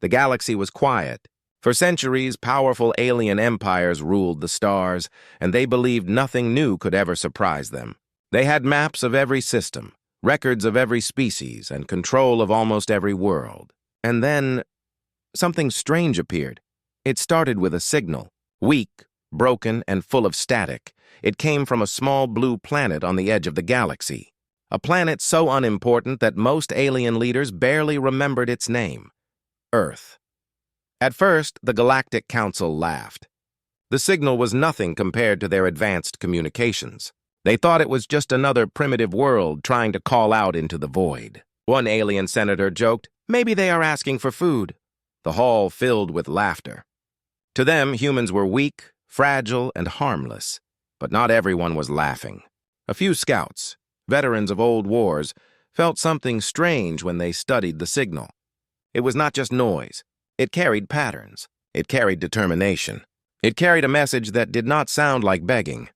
The galaxy was quiet. For centuries, powerful alien empires ruled the stars, and they believed nothing new could ever surprise them. They had maps of every system, records of every species, and control of almost every world. And then, something strange appeared. It started with a signal, weak, broken, and full of static. It came from a small blue planet on the edge of the galaxy. A planet so unimportant that most alien leaders barely remembered its name: Earth. At first, the Galactic Council laughed. The signal was nothing compared to their advanced communications. They thought it was just another primitive world trying to call out into the void. One alien senator joked, "Maybe they are asking for food." The hall filled with laughter. To them, humans were weak, fragile, and harmless. But not everyone was laughing. A few scouts, veterans of old wars, felt something strange when they studied the signal. It was not just noise. It carried patterns. It carried determination. It carried a message that did not sound like begging.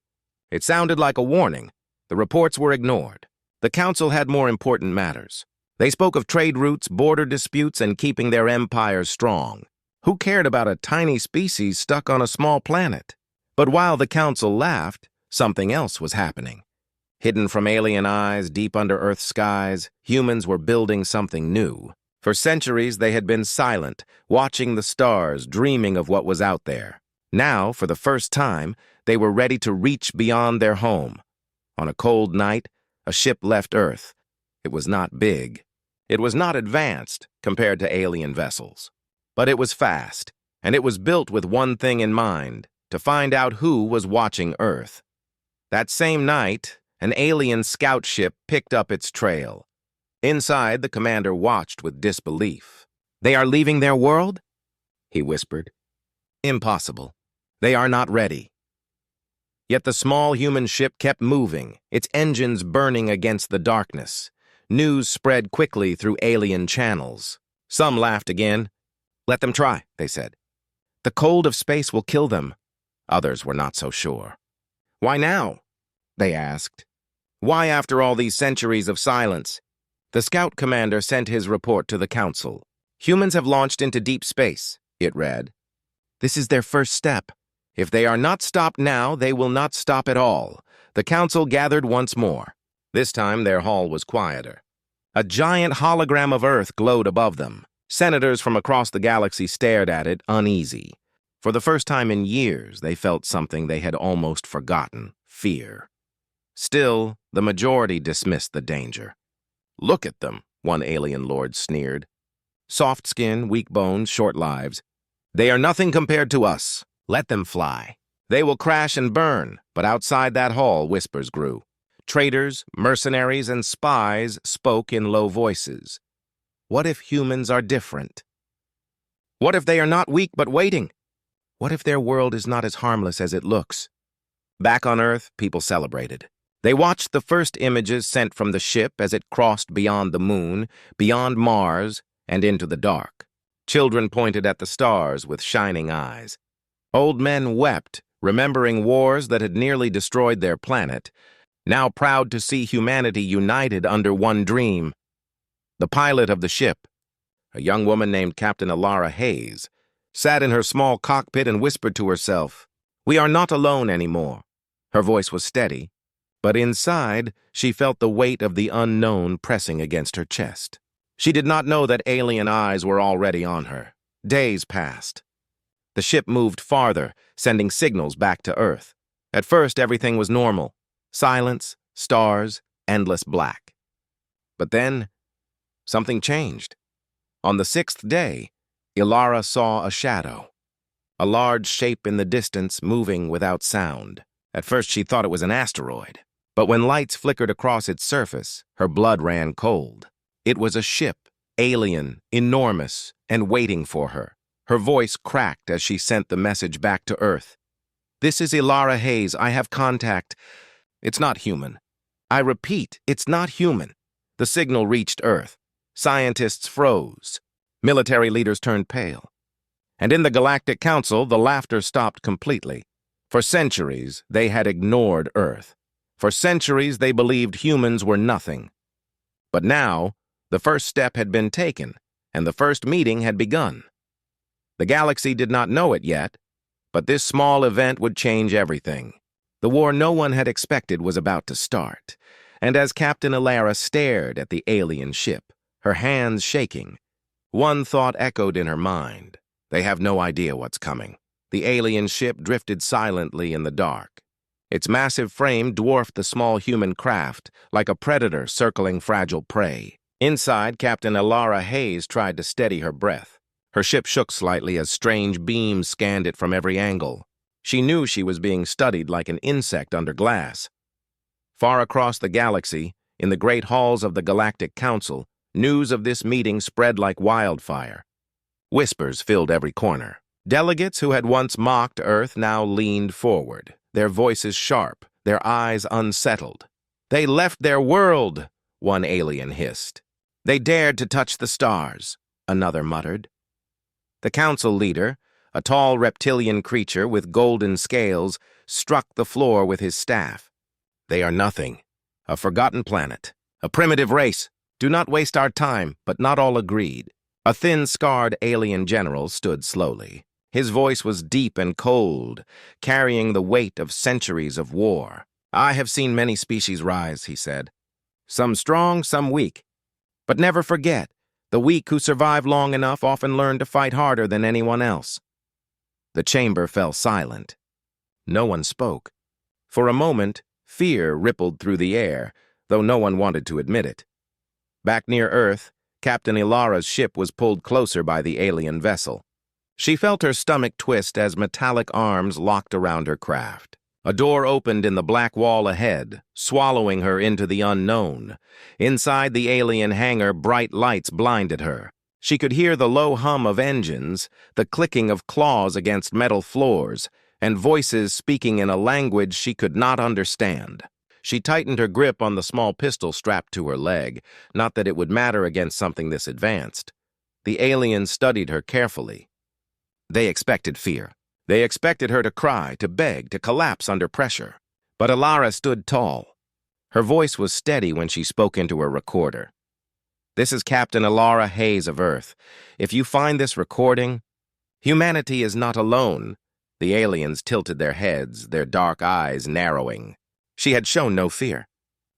It sounded like a warning. The reports were ignored. The council had more important matters. They spoke of trade routes, border disputes, and keeping their empires strong. Who cared about a tiny species stuck on a small planet? But while the council laughed, something else was happening. Hidden from alien eyes, deep under Earth's skies, humans were building something new. For centuries, they had been silent, watching the stars, dreaming of what was out there. Now, for the first time, they were ready to reach beyond their home. On a cold night, a ship left Earth. It was not big. It was not advanced compared to alien vessels. But it was fast, and it was built with one thing in mind: to find out who was watching Earth. That same night, an alien scout ship picked up its trail. Inside, the commander watched with disbelief. "They are leaving their world?" he whispered. "Impossible. They are not ready." Yet the small human ship kept moving, its engines burning against the darkness. News spread quickly through alien channels. Some laughed again. "Let them try," they said. "The cold of space will kill them." Others were not so sure. "Why now?" they asked. "Why after all these centuries of silence?" The scout commander sent his report to the council. "Humans have launched into deep space," it read. "This is their first step. If they are not stopped now, they will not stop at all." The council gathered once more. This time their hall was quieter. A giant hologram of Earth glowed above them. Senators from across the galaxy stared at it, uneasy. For the first time in years, they felt something they had almost forgotten: fear. Still, the majority dismissed the danger. "Look at them," one alien lord sneered. "Soft skin, weak bones, short lives. They are nothing compared to us. Let them fly. They will crash and burn." But outside that hall, whispers grew. Traitors, mercenaries, and spies spoke in low voices. What if humans are different? What if they are not weak but waiting? What if their world is not as harmless as it looks? Back on Earth, people celebrated. They watched the first images sent from the ship as it crossed beyond the moon, beyond Mars, and into the dark. Children pointed at the stars with shining eyes. Old men wept, remembering wars that had nearly destroyed their planet, now proud to see humanity united under one dream. The pilot of the ship, a young woman named Captain Ilara Hayes, sat in her small cockpit and whispered to herself, "We are not alone anymore." Her voice was steady, but inside she felt the weight of the unknown pressing against her chest. She did not know that alien eyes were already on her. Days passed. The ship moved farther, sending signals back to Earth. At first, everything was normal. Silence, stars, endless black. But then, something changed. On the 6th day, Ilara saw a shadow. A large shape in the distance, moving without sound. At first, she thought it was an asteroid. But when lights flickered across its surface, her blood ran cold. It was a ship, alien, enormous, and waiting for her. Her voice cracked as she sent the message back to Earth. "This is Ilara Hayes. I have contact. It's not human. I repeat, it's not human." The signal reached Earth. Scientists froze. Military leaders turned pale. And in the Galactic Council, the laughter stopped completely. For centuries, they had ignored Earth. For centuries, they believed humans were nothing. But now, the first step had been taken, and the first meeting had begun. The galaxy did not know it yet, but this small event would change everything. The war no one had expected was about to start, and as Captain Alara stared at the alien ship, her hands shaking, one thought echoed in her mind. They have no idea what's coming. The alien ship drifted silently in the dark. Its massive frame dwarfed the small human craft, like a predator circling fragile prey. Inside, Captain Alara Hayes tried to steady her breath. Her ship shook slightly as strange beams scanned it from every angle. She knew she was being studied like an insect under glass. Far across the galaxy, in the great halls of the Galactic Council, news of this meeting spread like wildfire. Whispers filled every corner. Delegates who had once mocked Earth now leaned forward, their voices sharp, their eyes unsettled. "They left their world," one alien hissed. "They dared to touch the stars," another muttered. The council leader, a tall reptilian creature with golden scales, struck the floor with his staff. "They are nothing. A forgotten planet. A primitive race. Do not waste our time," but not all agreed. A thin, scarred alien general stood slowly. His voice was deep and cold, carrying the weight of centuries of war. "I have seen many species rise," he said. "Some strong, some weak. But never forget, the weak who survive long enough often learn to fight harder than anyone else." The chamber fell silent. No one spoke. For a moment, fear rippled through the air, though no one wanted to admit it. Back near Earth, Captain Ilara's ship was pulled closer by the alien vessel. She felt her stomach twist as metallic arms locked around her craft. A door opened in the black wall ahead, swallowing her into the unknown. Inside the alien hangar, bright lights blinded her. She could hear the low hum of engines, the clicking of claws against metal floors, and voices speaking in a language she could not understand. She tightened her grip on the small pistol strapped to her leg, not that it would matter against something this advanced. The aliens studied her carefully. They expected fear. They expected her to cry, to beg, to collapse under pressure. But Alara stood tall. Her voice was steady when she spoke into her recorder. "This is Captain Alara Hayes of Earth. If you find this recording, humanity is not alone." The aliens tilted their heads, their dark eyes narrowing. She had shown no fear.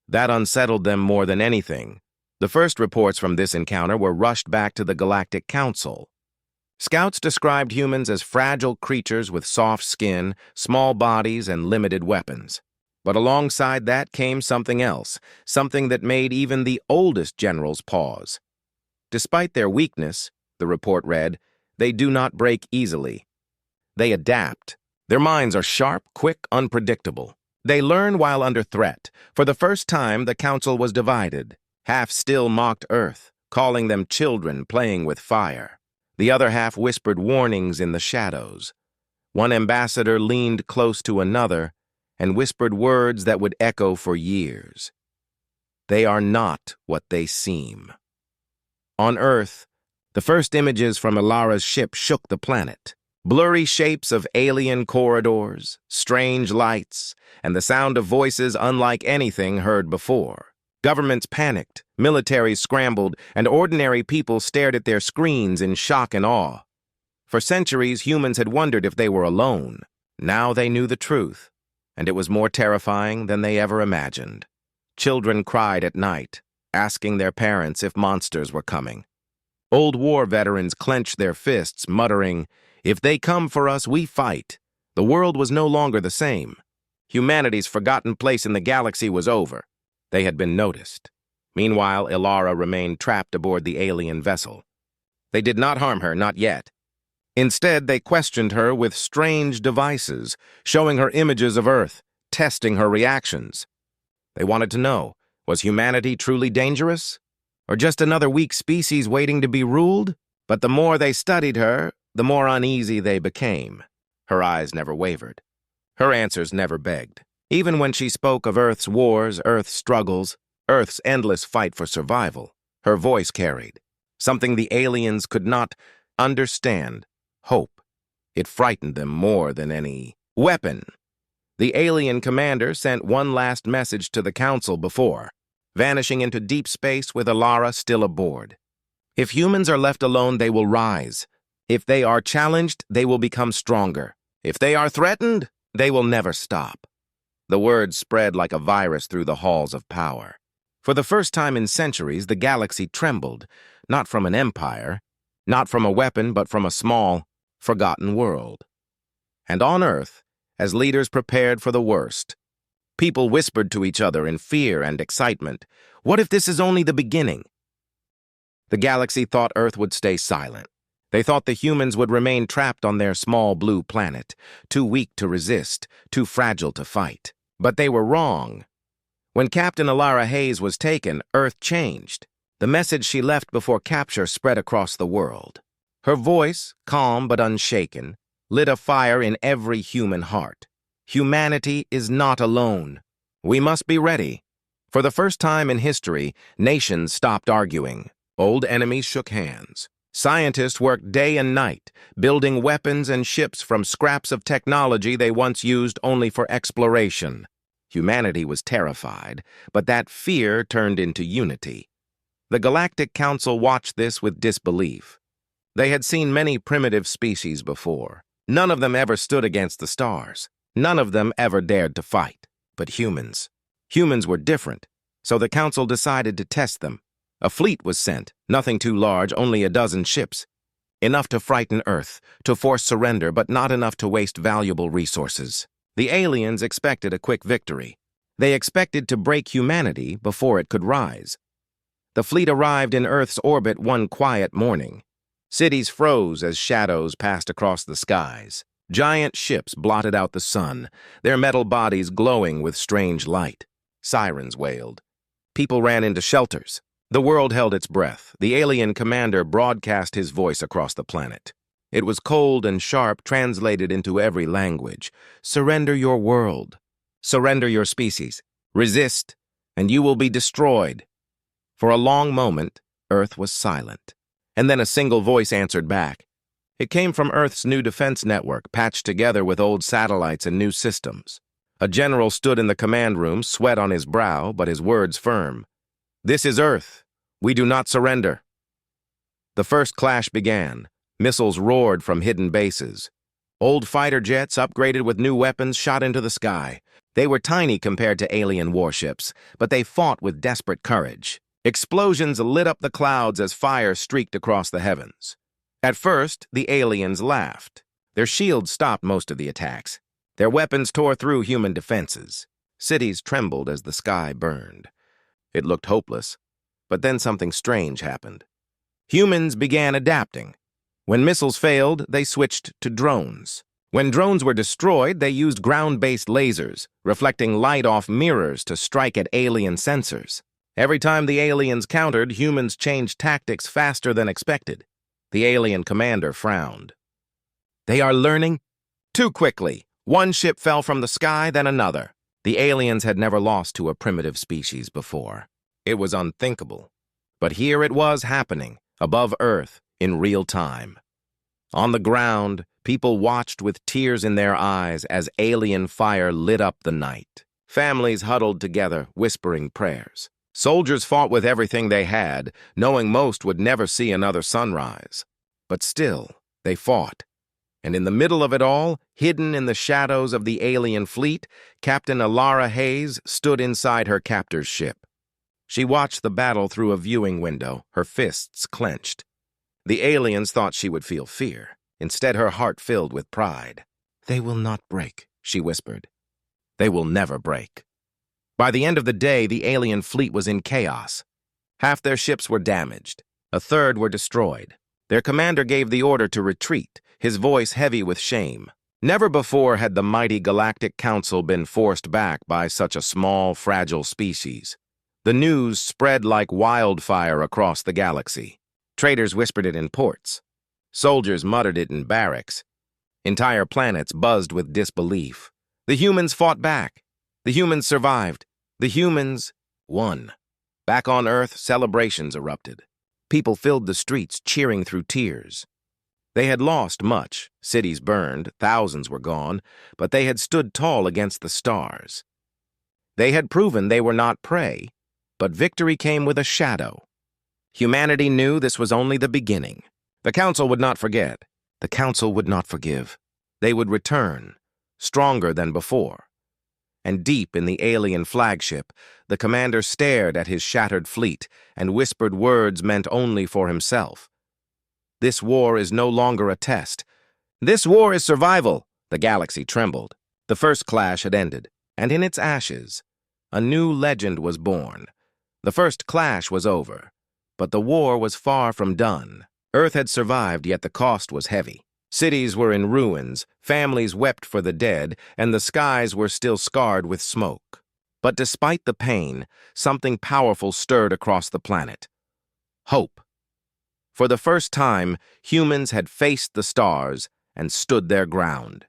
That unsettled them more than anything. The first reports from this encounter were rushed back to the Galactic Council. Scouts described humans as fragile creatures with soft skin, small bodies, and limited weapons. But alongside that came something else, something that made even the oldest generals pause. Despite their weakness, the report read, they do not break easily. They adapt. Their minds are sharp, quick, unpredictable. They learn while under threat. For the first time, the council was divided. Half still mocked Earth, calling them children playing with fire. The other half whispered warnings in the shadows. One ambassador leaned close to another and whispered words that would echo for years. They are not what they seem. On Earth, the first images from Ilara's ship shook the planet. Blurry shapes of alien corridors, strange lights, and the sound of voices unlike anything heard before. Governments panicked, militaries scrambled, and ordinary people stared at their screens in shock and awe. For centuries, humans had wondered if they were alone. Now they knew the truth, and it was more terrifying than they ever imagined. Children cried at night, asking their parents if monsters were coming. Old war veterans clenched their fists, muttering, "If they come for us, we fight." The world was no longer the same. Humanity's forgotten place in the galaxy was over. They had been noticed. Meanwhile, Ilara remained trapped aboard the alien vessel. They did not harm her, not yet. Instead, they questioned her with strange devices, showing her images of Earth, testing her reactions. They wanted to know, was humanity truly dangerous? Or just another weak species waiting to be ruled? But the more they studied her, the more uneasy they became. Her eyes never wavered. Her answers never begged. Even when she spoke of Earth's wars, Earth's struggles, Earth's endless fight for survival, her voice carried something the aliens could not understand: hope. It frightened them more than any weapon. The alien commander sent one last message to the council before vanishing into deep space with Ilara still aboard. "If humans are left alone, they will rise. If they are challenged, they will become stronger. If they are threatened, they will never stop. The word spread like a virus through the halls of power. For the first time in centuries, the galaxy trembled, not from an empire, not from a weapon, but from a small, forgotten world. And on Earth, as leaders prepared for the worst, people whispered to each other in fear and excitement, "What if this is only the beginning?" The galaxy thought Earth would stay silent. They thought the humans would remain trapped on their small blue planet, too weak to resist, too fragile to fight. But they were wrong. When Captain Alara Hayes was taken, Earth changed. The message she left before capture spread across the world. Her voice, calm but unshaken, lit a fire in every human heart. Humanity is not alone. We must be ready. For the first time in history, nations stopped arguing. Old enemies shook hands. Scientists worked day and night, building weapons and ships from scraps of technology they once used only for exploration. Humanity was terrified, but that fear turned into unity. The Galactic Council watched this with disbelief. They had seen many primitive species before. None of them ever stood against the stars. None of them ever dared to fight. But humans. Humans were different, so the Council decided to test them. A fleet was sent, nothing too large, only a dozen ships. Enough to frighten Earth, to force surrender, but not enough to waste valuable resources. The aliens expected a quick victory. They expected to break humanity before it could rise. The fleet arrived in Earth's orbit one quiet morning. Cities froze as shadows passed across the skies. Giant ships blotted out the sun, their metal bodies glowing with strange light. Sirens wailed. People ran into shelters. The world held its breath. The alien commander broadcast his voice across the planet. It was cold and sharp, translated into every language. Surrender your world. Surrender your species. Resist, and you will be destroyed. For a long moment, Earth was silent. And then a single voice answered back. It came from Earth's new defense network, patched together with old satellites and new systems. A general stood in the command room, sweat on his brow, but his words firm. "This is Earth. We do not surrender." The first clash began. Missiles roared from hidden bases. Old fighter jets, upgraded with new weapons, shot into the sky. They were tiny compared to alien warships, but they fought with desperate courage. Explosions lit up the clouds as fire streaked across the heavens. At first, the aliens laughed. Their shields stopped most of the attacks. Their weapons tore through human defenses. Cities trembled as the sky burned. It looked hopeless. But then something strange happened. Humans began adapting. When missiles failed, they switched to drones. When drones were destroyed, they used ground-based lasers, reflecting light off mirrors to strike at alien sensors. Every time the aliens countered, humans changed tactics faster than expected. The alien commander frowned. They are learning too quickly. One ship fell from the sky, then another. The aliens had never lost to a primitive species before. It was unthinkable. But here it was happening, above Earth, in real time. On the ground, people watched with tears in their eyes as alien fire lit up the night. Families huddled together, whispering prayers. Soldiers fought with everything they had, knowing most would never see another sunrise. But still, they fought. And in the middle of it all, hidden in the shadows of the alien fleet, Captain Alara Hayes stood inside her captor's ship. She watched the battle through a viewing window, her fists clenched. The aliens thought she would feel fear. Instead, her heart filled with pride. "They will not break," she whispered. "They will never break." By the end of the day, the alien fleet was in chaos. Half their ships were damaged. A third were destroyed. Their commander gave the order to retreat, his voice heavy with shame. Never before had the mighty Galactic Council been forced back by such a small, fragile species. The news spread like wildfire across the galaxy. Traders whispered it in ports. Soldiers muttered it in barracks. Entire planets buzzed with disbelief. The humans fought back. The humans survived. The humans won. Back on Earth, celebrations erupted. People filled the streets, cheering through tears. They had lost much. Cities burned, thousands were gone, but they had stood tall against the stars. They had proven they were not prey, but victory came with a shadow. Humanity knew this was only the beginning. The Council would not forget. The council would not forgive. They would return, stronger than before. And deep in the alien flagship, the commander stared at his shattered fleet and whispered words meant only for himself. This war is no longer a test. This war is survival. The galaxy trembled. The first clash had ended, and in its ashes, a new legend was born. The first clash was over, but the war was far from done. Earth had survived, yet the cost was heavy. Cities were in ruins, families wept for the dead, and the skies were still scarred with smoke. But despite the pain, something powerful stirred across the planet. Hope. For the first time, humans had faced the stars and stood their ground.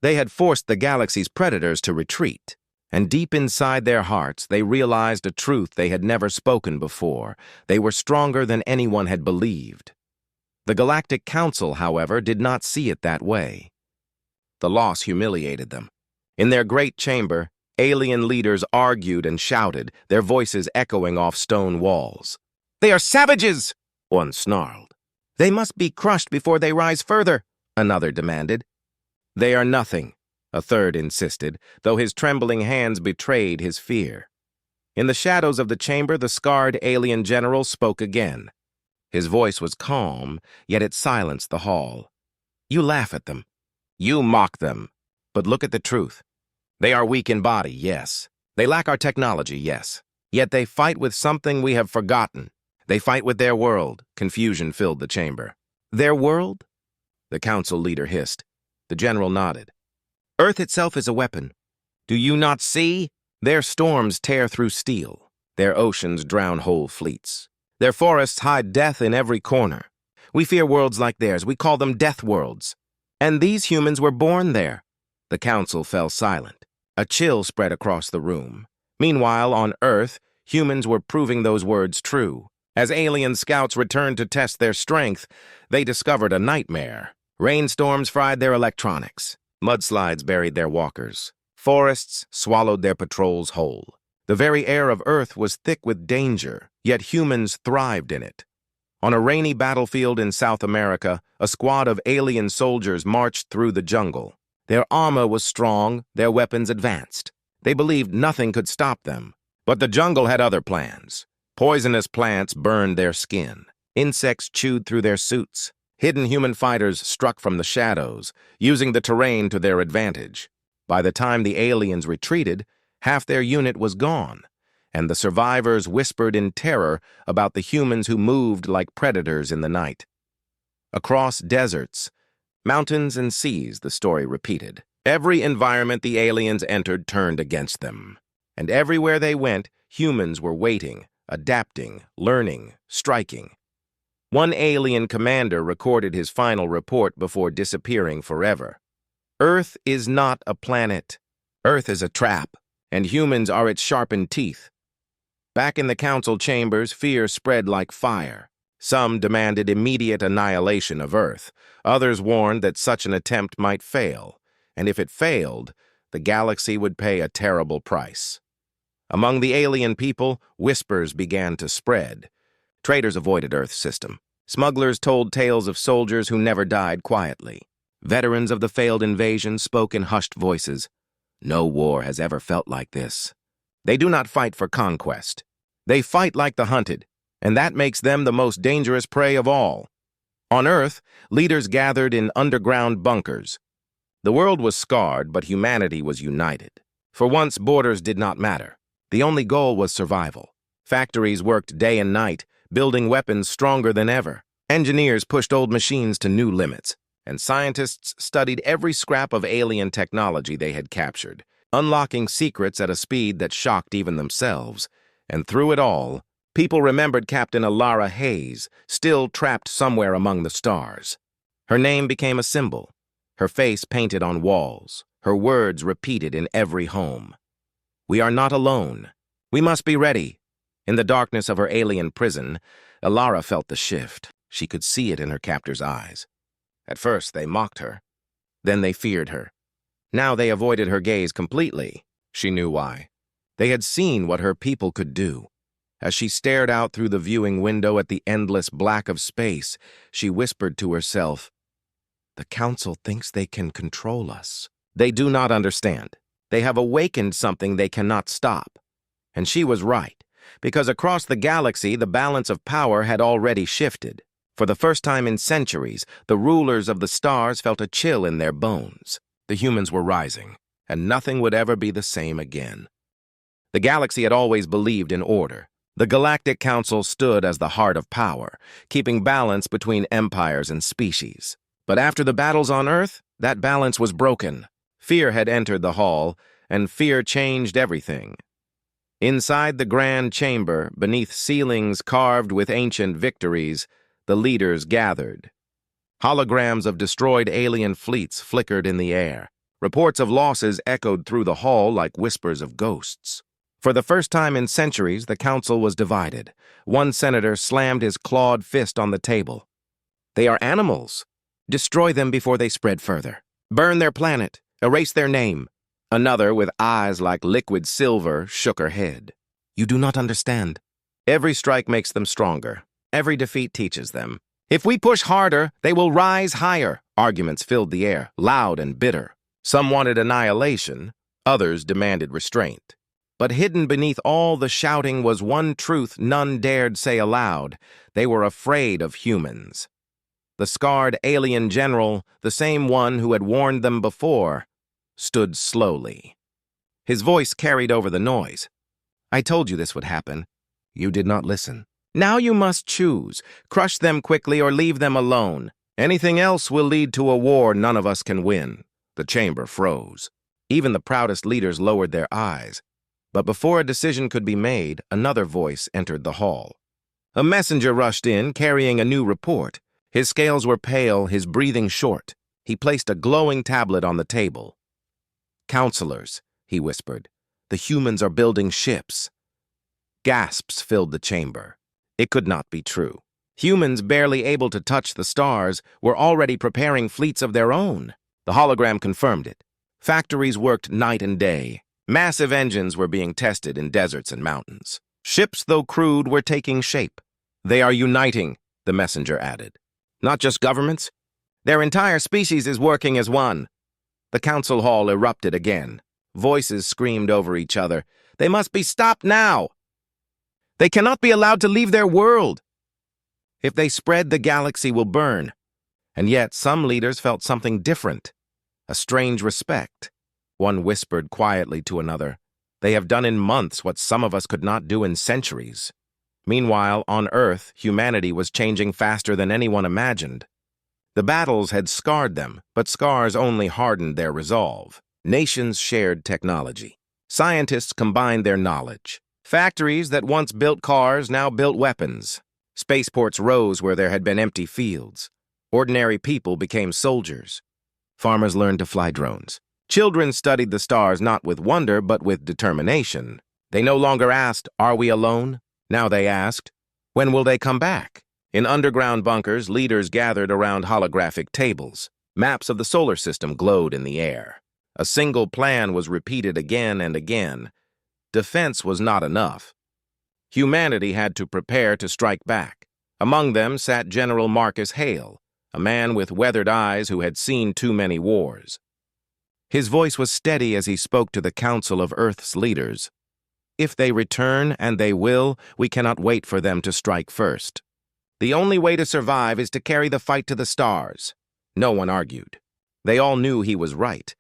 They had forced the galaxy's predators to retreat, and deep inside their hearts they realized a truth they had never spoken before. They were stronger than anyone had believed. The Galactic Council, however, did not see it that way. The loss humiliated them. In their great chamber, alien leaders argued and shouted, their voices echoing off stone walls. "They are savages!" one snarled. "They must be crushed before they rise further," another demanded. "They are nothing," a third insisted, though his trembling hands betrayed his fear. In the shadows of the chamber, the scarred alien general spoke again. His voice was calm, yet it silenced the hall. "You laugh at them. You mock them. But look at the truth. They are weak in body, yes. They lack our technology, yes. Yet they fight with something we have forgotten. They fight with their world." Confusion filled the chamber. "Their world?" the council leader hissed. The general nodded. "Earth itself is a weapon. Do you not see? Their storms tear through steel. Their oceans drown whole fleets. Their forests hide death in every corner. We fear worlds like theirs. We call them death worlds. And these humans were born there." The council fell silent. A chill spread across the room. Meanwhile, on Earth, humans were proving those words true. As alien scouts returned to test their strength, they discovered a nightmare. Rainstorms fried their electronics. Mudslides buried their walkers. Forests swallowed their patrols whole. The very air of Earth was thick with danger, yet humans thrived in it. On a rainy battlefield in South America, a squad of alien soldiers marched through the jungle. Their armor was strong, their weapons advanced. They believed nothing could stop them. But the jungle had other plans. Poisonous plants burned their skin. Insects chewed through their suits. Hidden human fighters struck from the shadows, using the terrain to their advantage. By the time the aliens retreated, half their unit was gone, and the survivors whispered in terror about the humans who moved like predators in the night. Across deserts, mountains and seas, the story repeated. Every environment the aliens entered turned against them. And everywhere they went, humans were waiting, adapting, learning, striking. One alien commander recorded his final report before disappearing forever. "Earth is not a planet. Earth is a trap, and humans are its sharpened teeth." Back in the council chambers, fear spread like fire. Some demanded immediate annihilation of Earth. Others warned that such an attempt might fail, and if it failed, the galaxy would pay a terrible price. Among the alien people, whispers began to spread. Traitors avoided Earth's system. Smugglers told tales of soldiers who never died quietly. Veterans of the failed invasion spoke in hushed voices. "No war has ever felt like this." They do not fight for conquest. They fight like the hunted, and that makes them the most dangerous prey of all. On Earth, leaders gathered in underground bunkers. The world was scarred, but humanity was united. For once, borders did not matter. The only goal was survival. Factories worked day and night, building weapons stronger than ever. Engineers pushed old machines to new limits, and scientists studied every scrap of alien technology they had captured, unlocking secrets at a speed that shocked even themselves. And through it all, people remembered Captain Alara Hayes, still trapped somewhere among the stars. Her name became a symbol, her face painted on walls, her words repeated in every home. "We are not alone. We must be ready." In the darkness of her alien prison, Alara felt the shift. She could see it in her captor's eyes. At first, they mocked her. Then they feared her. Now they avoided her gaze completely. She knew why. They had seen what her people could do. As she stared out through the viewing window at the endless black of space, she whispered to herself, The council thinks they can control us. They do not understand. They have awakened something they cannot stop. And she was right, because across the galaxy the balance of power had already shifted. For the first time in centuries, the rulers of the stars felt a chill in their bones. The humans were rising, and nothing would ever be the same again. The galaxy had always believed in order. The Galactic Council stood as the heart of power, keeping balance between empires and species. But after the battles on Earth, that balance was broken. Fear had entered the hall, and fear changed everything. Inside the grand chamber, beneath ceilings carved with ancient victories, the leaders gathered. Holograms of destroyed alien fleets flickered in the air. Reports of losses echoed through the hall like whispers of ghosts. For the first time in centuries, the council was divided. One senator slammed his clawed fist on the table. "They are animals. Destroy them before they spread further. Burn their planet. Erase their name." Another, with eyes like liquid silver, shook her head. "You do not understand. Every strike makes them stronger. Every defeat teaches them. If we push harder, they will rise higher." Arguments filled the air, loud and bitter. Some wanted annihilation, others demanded restraint. But hidden beneath all the shouting was one truth none dared say aloud. They were afraid of humans. The scarred alien general, the same one who had warned them before, stood slowly. His voice carried over the noise. "I told you this would happen. You did not listen. Now you must choose. Crush them quickly or leave them alone. Anything else will lead to a war none of us can win." The chamber froze. Even the proudest leaders lowered their eyes. But before a decision could be made, another voice entered the hall. A messenger rushed in, carrying a new report. His scales were pale, his breathing short. He placed a glowing tablet on the table. "Counselors," he whispered, "the humans are building ships." Gasps filled the chamber. It could not be true. Humans, barely able to touch the stars, were already preparing fleets of their own. The hologram confirmed it. Factories worked night and day. Massive engines were being tested in deserts and mountains. Ships, though crude, were taking shape. "They are uniting," the messenger added. "Not just governments. Their entire species is working as one." The council hall erupted again. Voices screamed over each other. "They must be stopped now. They cannot be allowed to leave their world. If they spread, the galaxy will burn." And yet some leaders felt something different. A strange respect. One whispered quietly to another, "They have done in months what some of us could not do in centuries." Meanwhile, on Earth, humanity was changing faster than anyone imagined. The battles had scarred them, but scars only hardened their resolve. Nations shared technology. Scientists combined their knowledge. Factories that once built cars now built weapons. Spaceports rose where there had been empty fields. Ordinary people became soldiers. Farmers learned to fly drones. Children studied the stars not with wonder, but with determination. They no longer asked, "Are we alone?" Now they asked, "When will they come back?" In underground bunkers, leaders gathered around holographic tables. Maps of the solar system glowed in the air. A single plan was repeated again and again. Defense was not enough. Humanity had to prepare to strike back. Among them sat General Marcus Hale, a man with weathered eyes who had seen too many wars. His voice was steady as he spoke to the Council of Earth's leaders. "If they return, and they will, we cannot wait for them to strike first. The only way to survive is to carry the fight to the stars." No one argued. They all knew he was right.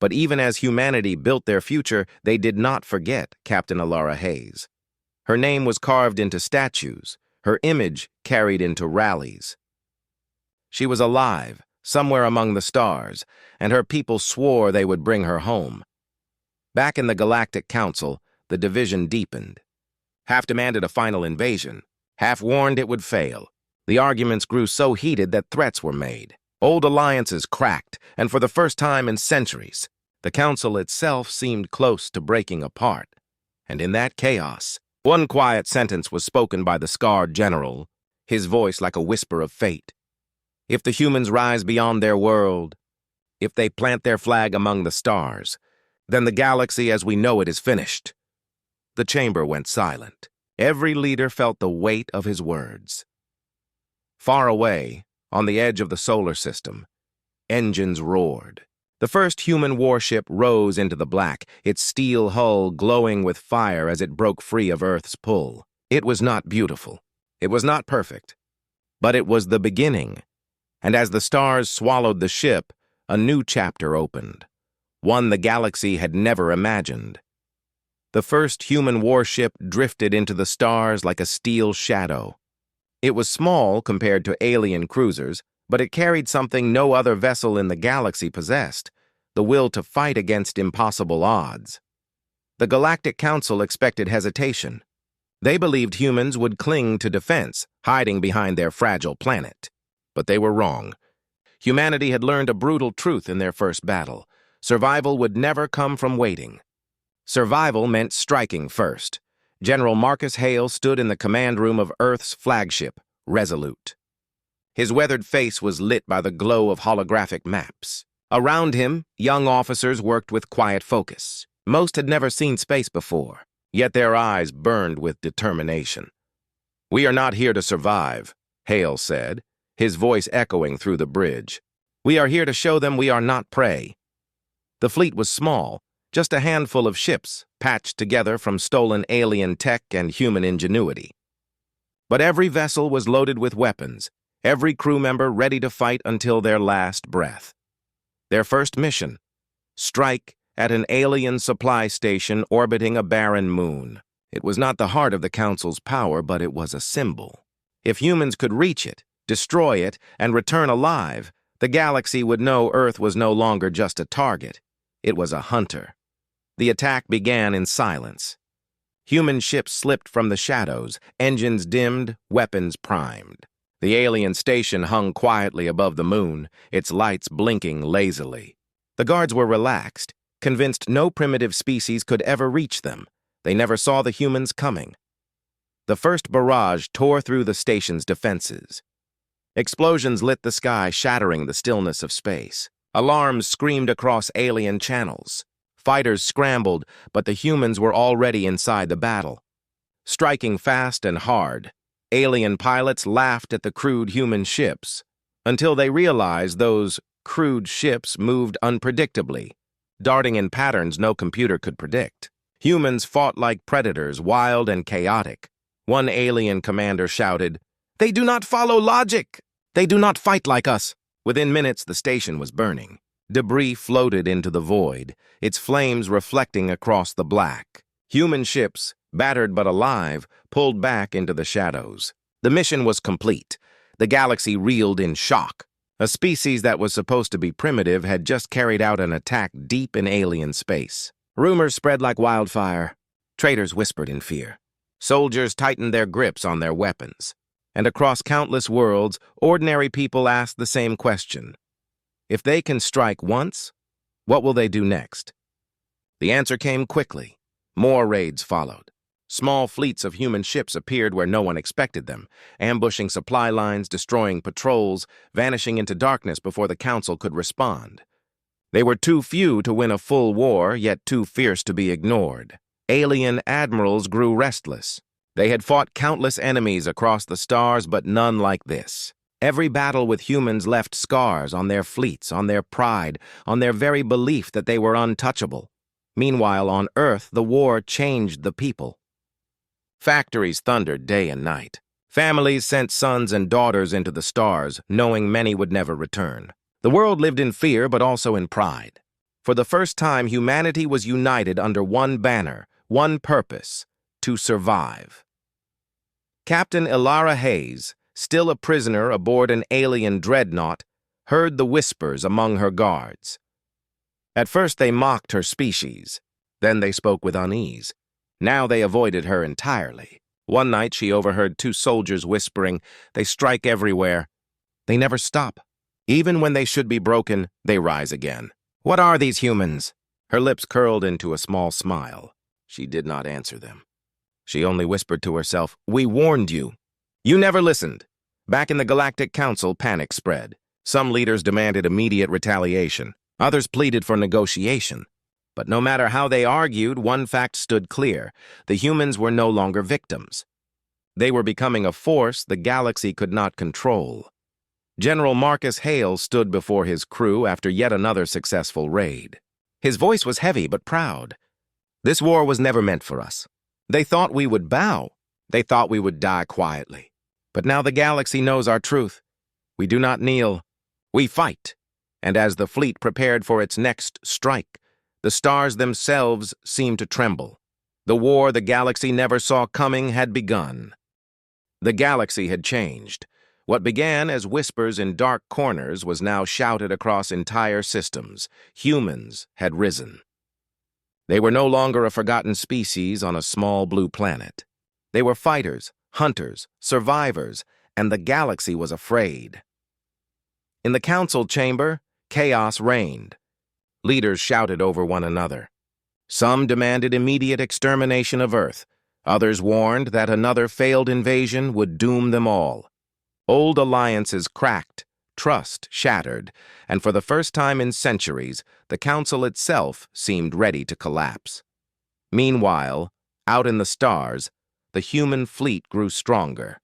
But even as humanity built their future, they did not forget Captain Alara Hayes. Her name was carved into statues, her image carried into rallies. She was alive, somewhere among the stars, and her people swore they would bring her home. Back in the Galactic Council, the division deepened. Half demanded a final invasion, half warned it would fail. The arguments grew so heated that threats were made. Old alliances cracked, and for the first time in centuries, the council itself seemed close to breaking apart. And in that chaos, one quiet sentence was spoken by the scarred general, his voice like a whisper of fate. "If the humans rise beyond their world, if they plant their flag among the stars, then the galaxy as we know it is finished." The chamber went silent. Every leader felt the weight of his words. Far away, on the edge of the solar system, Engines roared. The first human warship rose into the black, its steel hull glowing with fire as it broke free of Earth's pull. It was not beautiful. It was not perfect. But it was the beginning. And as the stars swallowed the ship, a new chapter opened. One the galaxy had never imagined. The first human warship drifted into the stars like a steel shadow. It was small compared to alien cruisers, but it carried something no other vessel in the galaxy possessed: the will to fight against impossible odds. The Galactic Council expected hesitation. They believed humans would cling to defense, hiding behind their fragile planet. But they were wrong. Humanity had learned a brutal truth in their first battle. Survival would never come from waiting. Survival meant striking first. General Marcus Hale stood in the command room of Earth's flagship, Resolute. His weathered face was lit by the glow of holographic maps. Around him, young officers worked with quiet focus. Most had never seen space before, yet their eyes burned with determination. "We are not here to survive," Hale said, his voice echoing through the bridge. "We are here to show them we are not prey." The fleet was small, just a handful of ships patched together from stolen alien tech and human ingenuity. But every vessel was loaded with weapons, every crew member ready to fight until their last breath. Their first mission: strike at an alien supply station orbiting a barren moon. It was not the heart of the Council's power, but it was a symbol. If humans could reach it, destroy it, and return alive, the galaxy would know Earth was no longer just a target. It was a hunter. The attack began in silence. Human ships slipped from the shadows, engines dimmed, weapons primed. The alien station hung quietly above the moon, its lights blinking lazily. The guards were relaxed, convinced no primitive species could ever reach them. They never saw the humans coming. The first barrage tore through the station's defenses. Explosions lit the sky, shattering the stillness of space. Alarms screamed across alien channels. Fighters scrambled, but the humans were already inside the battle. Striking fast and hard, alien pilots laughed at the crude human ships, until they realized those crude ships moved unpredictably, darting in patterns no computer could predict. Humans fought like predators, wild and chaotic. One alien commander shouted, "They do not follow logic! They do not fight like us!" Within minutes, the station was burning. Debris floated into the void, its flames reflecting across the black. Human ships, battered but alive, pulled back into the shadows. The mission was complete. The galaxy reeled in shock. A species that was supposed to be primitive had just carried out an attack deep in alien space. Rumors spread like wildfire. Traitors whispered in fear. Soldiers tightened their grips on their weapons. And across countless worlds, ordinary people asked the same question: if they can strike once, what will they do next? The answer came quickly. More raids followed. Small fleets of human ships appeared where no one expected them, ambushing supply lines, destroying patrols, vanishing into darkness before the Council could respond. They were too few to win a full war, yet too fierce to be ignored. Alien admirals grew restless. They had fought countless enemies across the stars, but none like this. Every battle with humans left scars on their fleets, on their pride, on their very belief that they were untouchable. Meanwhile, on Earth, the war changed the people. Factories thundered day and night. Families sent sons and daughters into the stars, knowing many would never return. The world lived in fear, but also in pride. For the first time, humanity was united under one banner, one purpose: to survive. Captain Ilara Hayes, still a prisoner aboard an alien dreadnought, heard the whispers among her guards. At first they mocked her species. Then they spoke with unease. Now they avoided her entirely. One night she overheard two soldiers whispering, "They strike everywhere. They never stop. Even when they should be broken, they rise again. What are these humans?" Her lips curled into a small smile. She did not answer them. She only whispered to herself, "We warned you. You never listened." Back in the Galactic Council, panic spread. Some leaders demanded immediate retaliation. Others pleaded for negotiation. But no matter how they argued, one fact stood clear: the humans were no longer victims. They were becoming a force the galaxy could not control. General Marcus Hale stood before his crew after yet another successful raid. His voice was heavy but proud. This war was never meant for us. They thought we would bow. They thought we would die quietly. But now the galaxy knows our truth. We do not kneel. We fight. And as the fleet prepared for its next strike, the stars themselves seemed to tremble. The war the galaxy never saw coming had begun. The galaxy had changed. What began as whispers in dark corners was now shouted across entire systems. Humans had risen. They were no longer a forgotten species on a small blue planet. They were fighters, hunters, survivors, and the galaxy was afraid. In the council chamber, chaos reigned. Leaders shouted over one another. Some demanded immediate extermination of Earth. Others warned that another failed invasion would doom them all. Old alliances cracked, trust shattered, and for the first time in centuries, the council itself seemed ready to collapse. Meanwhile, out in the stars, the human fleet grew stronger.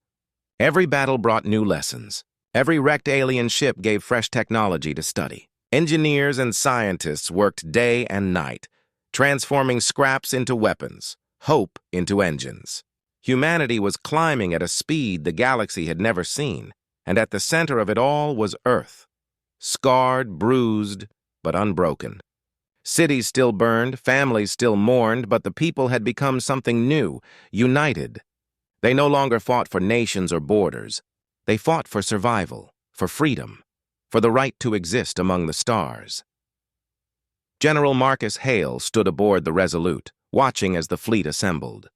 Every battle brought new lessons. Every wrecked alien ship gave fresh technology to study. Engineers and scientists worked day and night, transforming scraps into weapons, hope into engines. Humanity was climbing at a speed the galaxy had never seen, and at the center of it all was Earth. Scarred, bruised, but unbroken. Cities still burned, families still mourned, but the people had become something new, united. They no longer fought for nations or borders. They fought for survival, for freedom, for the right to exist among the stars. General Marcus Hale stood aboard the Resolute, watching as the fleet assembled.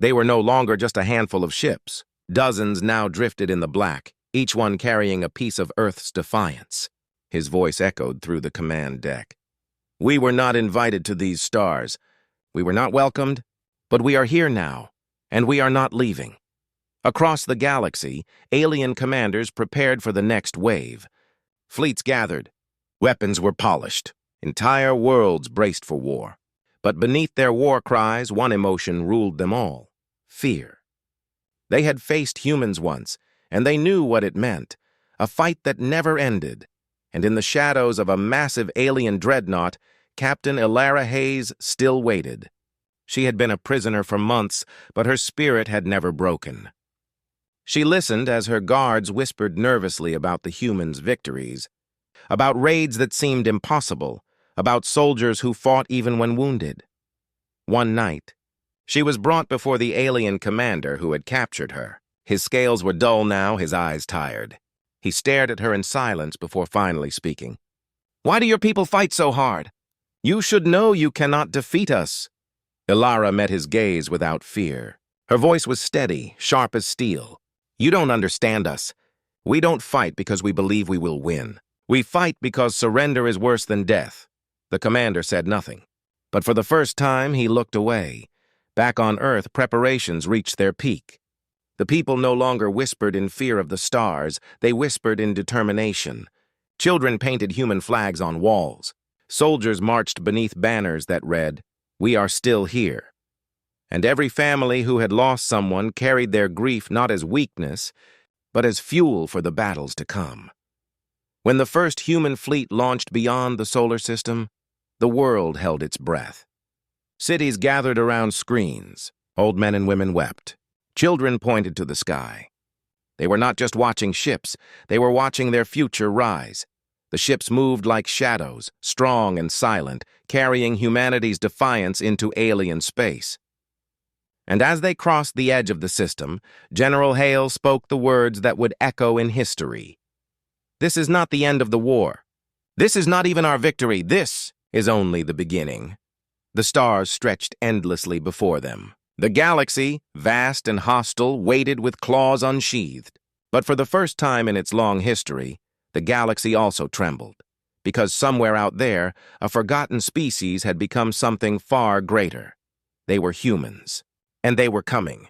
They were no longer just a handful of ships. Dozens now drifted in the black, each one carrying a piece of Earth's defiance. His voice echoed through the command deck. We were not invited to these stars. We were not welcomed, but we are here now, and we are not leaving. Across the galaxy, alien commanders prepared for the next wave. Fleets gathered. Weapons were polished. Entire worlds braced for war. But beneath their war cries, one emotion ruled them all: fear. They had faced humans once, and they knew what it meant, a fight that never ended. And in the shadows of a massive alien dreadnought, Captain Ilara Hayes still waited. She had been a prisoner for months, but her spirit had never broken. She listened as her guards whispered nervously about the humans' victories, about raids that seemed impossible, about soldiers who fought even when wounded. One night, she was brought before the alien commander who had captured her. His scales were dull now, his eyes tired. He stared at her in silence before finally speaking. "Why do your people fight so hard? You should know you cannot defeat us." Ilara met his gaze without fear. Her voice was steady, sharp as steel. "You don't understand us. We don't fight because we believe we will win. We fight because surrender is worse than death." The commander said nothing. But for the first time, he looked away. Back on Earth, preparations reached their peak. The people no longer whispered in fear of the stars. They whispered in determination. Children painted human flags on walls. Soldiers marched beneath banners that read, "We are still here." And every family who had lost someone carried their grief not as weakness, but as fuel for the battles to come. When the first human fleet launched beyond the solar system, the world held its breath. Cities gathered around screens. Old men and women wept. Children pointed to the sky. They were not just watching ships, they were watching their future rise. The ships moved like shadows, strong and silent, carrying humanity's defiance into alien space. And as they crossed the edge of the system, General Hale spoke the words that would echo in history. "This is not the end of the war. This is not even our victory. This is only the beginning." The stars stretched endlessly before them. The galaxy, vast and hostile, waited with claws unsheathed. But for the first time in its long history, the galaxy also trembled, because somewhere out there, a forgotten species had become something far greater. They were humans, and they were coming.